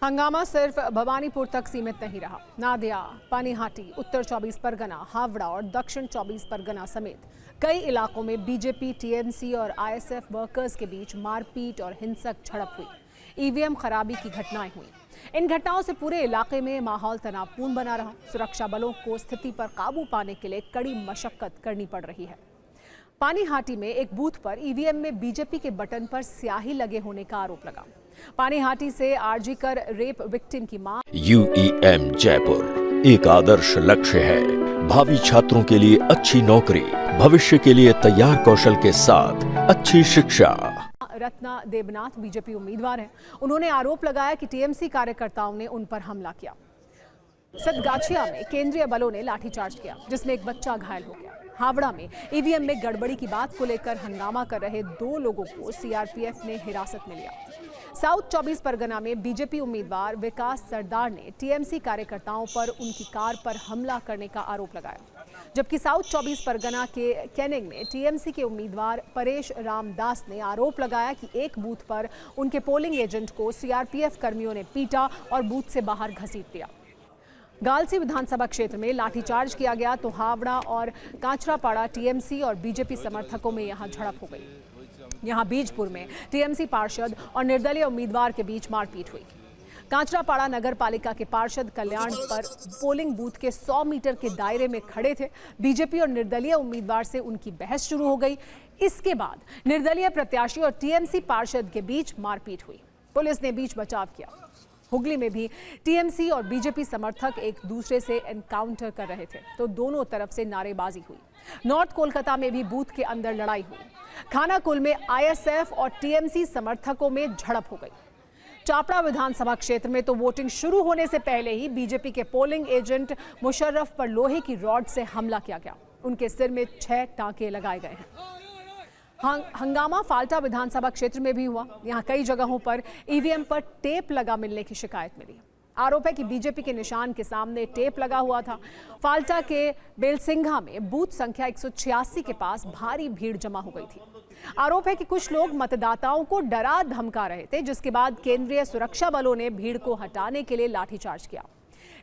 हंगामा सिर्फ भवानीपुर तक सीमित नहीं रहा। नादिया, पानीहाटी, उत्तर 24 परगना, हावड़ा और दक्षिण 24 परगना समेत कई इलाकों में बीजेपी, टीएमसी और आईएसएफ वर्कर्स के बीच मारपीट और हिंसक झड़प हुई। ईवीएम खराबी की घटनाएं हुई। इन घटनाओं से पूरे इलाके में माहौल तनावपूर्ण बना रहा। सुरक्षा बलों को स्थिति पर काबू पाने के लिए कड़ी मशक्कत करनी पड़ रही है। पानीहाटी में एक बूथ पर ईवीएम में बीजेपी के बटन पर स्याही लगे होने का आरोप लगा। पानीहाटी से आरजीकर रेप विक्टिम की मां। यूईएम जयपुर एक आदर्श लक्ष्य है। भावी छात्रों के लिए अच्छी नौकरी, भविष्य के लिए तैयार कौशल के साथ अच्छी शिक्षा। रत्ना देबनाथ बीजेपी उम्मीदवार हैं। उन्होंने आरोप लगाया कि टीएमसी कार्यकर्ताओं ने उन पर हमला किया। सतगाछिया में केंद्रीय बलों ने लाठीचार्ज किया, जिसमें एक बच्चा घायल हो गया। हावड़ा में ईवीएम में गड़बड़ी की बात को लेकर हंगामा कर रहे 2 लोगों को सीआरपीएफ ने हिरासत में लिया। साउथ 24 परगना में बीजेपी उम्मीदवार विकास सरदार ने टीएमसी कार्यकर्ताओं पर उनकी कार पर हमला करने का आरोप लगाया, जबकि साउथ 24 परगना के कैनिंग में टीएमसी के उम्मीदवार परेश रामदास ने आरोप लगाया कि एक बूथ पर उनके पोलिंग एजेंट को सीआरपीएफ कर्मियों ने पीटा और बूथ से बाहर घसीट दिया। गालसी विधानसभा क्षेत्र में लाठीचार्ज किया गया तो हावड़ा और कांचरापाड़ा टीएमसी और बीजेपी समर्थकों में यहां झड़प हो गई। यहां बीजपुर में टीएमसी पार्षद और निर्दलीय उम्मीदवार के बीच मारपीट हुई। कांचरापाड़ा नगर पालिका के पार्षद कल्याण पर पोलिंग बूथ के 100 मीटर के दायरे में खड़े थे। बीजेपी और निर्दलीय उम्मीदवार से उनकी बहस शुरू हो गई। इसके बाद निर्दलीय प्रत्याशी और टीएमसी पार्षद के बीच मारपीट हुई। पुलिस ने बीच बचाव किया। हुगली में भी टीएमसी और बीजेपी समर्थक एक दूसरे से एनकाउंटर कर रहे थे तो दोनों तरफ से नारेबाजी हुई। नॉर्थ कोलकाता में भी बूथ के अंदर लड़ाई हुई। खानाकुल में आईएसएफ और टीएमसी समर्थकों में झड़प हो गई। चापड़ा विधानसभा क्षेत्र में तो वोटिंग शुरू होने से पहले ही बीजेपी के पोलिंग एजेंट मुशर्रफ पर लोहे की रॉड से हमला किया गया। उनके सिर में 6 टांके लगाए गए हैं। हंगामा फाल्टा विधानसभा क्षेत्र में भी हुआ। यहां कई जगहों पर ईवीएम पर टेप लगा मिलने की शिकायत मिली। आरोप है कि बीजेपी के निशान के सामने टेप लगा हुआ था। फाल्टा के बेलसिंघा में बूथ संख्या 186 के पास भारी भीड़ जमा हो गई थी। आरोप है कि कुछ लोग मतदाताओं को डरा धमका रहे थे, जिसके बाद केंद्रीय सुरक्षा बलों ने भीड़ को हटाने के लिए लाठीचार्ज किया।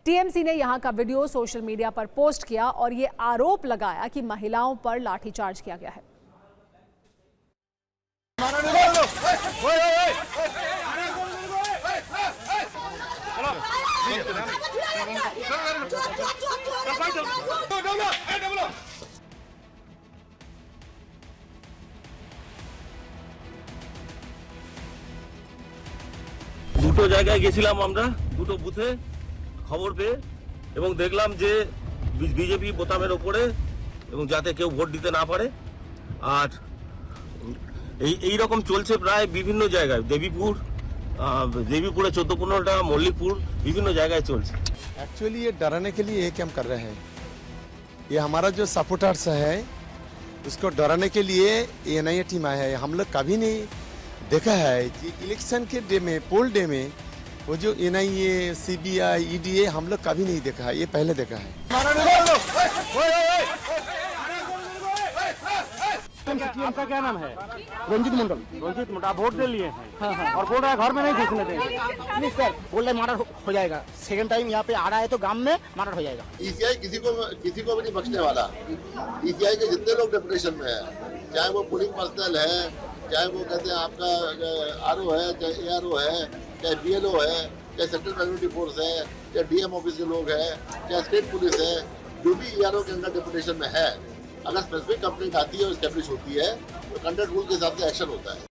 टीएमसी ने यहां का वीडियो सोशल मीडिया पर पोस्ट किया और ये आरोप लगाया कि महिलाओं पर लाठीचार्ज किया गया है। দুটো জায়গায় গেছিলাম আমরা, দুটো বুথে খবর পেয়ে, এবং দেখলাম যে বিজেপি বোতামের ওপরে এবং যাতে কেউ ভোট দিতে না পারে। আর এই রকম চলছে প্রায় বিভিন্ন জায়গায়। देवीपुरे 14-15टा, मौलिकपुर, विभिन्न जगह चलছে। एक्चुअली ये डराने के लिए ये काम कर रहे हैं। ये हमारा जो सपोर्टर्स है उसको डराने के लिए एनआईए टीम आया है। हम लोग कभी नहीं देखा है कि इलेक्शन के डे में, पोल डे में, वो जो एनआईए, सीबीआई, ईडीए हम लोग कभी नहीं देखा है। ये पहले देखा है। आपका क्या नाम है? रंजीत मंडल। रंजीत मंडल, आप वोट दे लिए हैं? हाँ। और बोल रहा है घर में नहीं घुसने देंगे। नहीं सर, बोल रहे मर्डर हो जाएगा। सेकंड टाइम यहाँ पे आ रहा है तो गांव में मर्डर हो जाएगा। ईसीआई किसी को भी नहीं बख्शने वाला। ईसीआई के जितने लोग डेपुटेशन में है, चाहे वो पुलिस पर्सनल है, चाहे वो कहते हैं आपका आरओ है, चाहे एआरओ है, चाहे बीएलओ है, चाहे सेक्टर प्राइवेटी फोर्स है, चाहे डीएम ऑफिस के लोग है, चाहे स्टेट पुलिस है, जो भी एआरओ के अंदर डेपुटेशन में है, अगर स्पेसिफिक कंप्लेंट आती है और स्टैब्लिश होती है तो कंडक्ट रूल के हिसाब से एक्शन होता है।